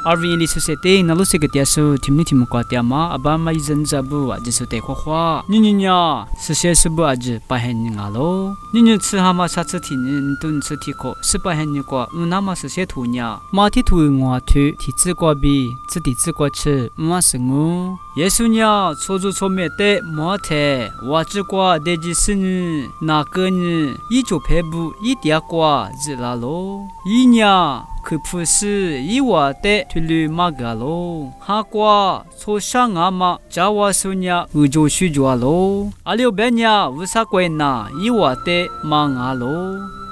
阿维利苏塞蒂那路西个点数，听你听过点吗？阿爸妈一阵子不啊，就是得花花。你呀，是些是不啊？就白黑你啊喽。你吃哈嘛啥子天人都吃体口，是白黑你过，那么是些土呀。马蹄土我土，蹄子过比，自地子过吃，嘛是我。耶稣呀，错做错灭的马蹄，我只过得几十年，那个呢？一就赔不一点过，日啦喽。一呀。可不是一瓦的推律马嘎喽，哈瓜从上阿妈加瓦苏尼亚乌就许抓喽，阿六百年乌萨贵那一瓦的马阿喽。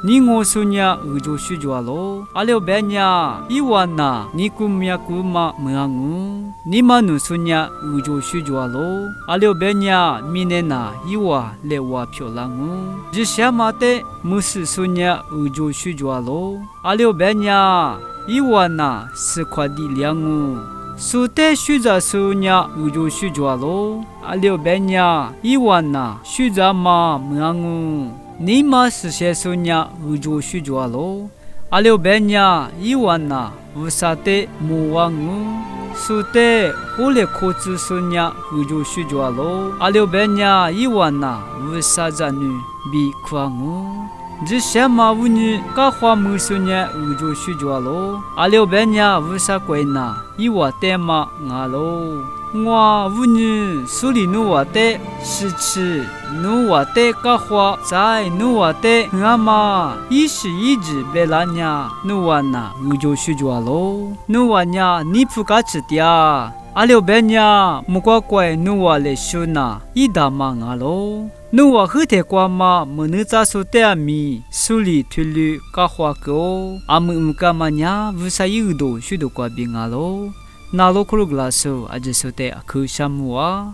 你我苏尼亚乌就许抓喽，阿六百年一瓦那你古米亚古马么我，你马努苏尼亚乌就许抓喽，阿六百年明年那一瓦来瓦漂亮我，这下马的木斯苏尼亚乌就许抓喽，阿六百年。一万呐是块地两哦，苏得许着苏伢我就许着喽，阿六百年一万呐许着嘛么哦，你嘛是些苏伢我就许着喽，阿六百年一万呐无啥的么王哦，苏得后来考子苏伢我就许着喽，阿六百年一万呐无啥子女比夸哦。这些马乌女搞花木树呢，我就许着喽。阿六百年乌啥贵呢？一瓦代嘛阿喽。我乌女手里努瓦代是吃，努瓦代搞花在努瓦代阿妈一时一直别拉呢，努瓦呢我就许着喽。努瓦呢你不该吃的啊。阿六百年木瓜怪努瓦来修呢，一大嘛阿喽。努瓦和泰瓜嘛，么能咋说的米，手里推绿嘎花狗，阿们干嘛呀？乌啥有多许多瓜饼阿喽，那罗克鲁格拉索，阿就说的可什么啊？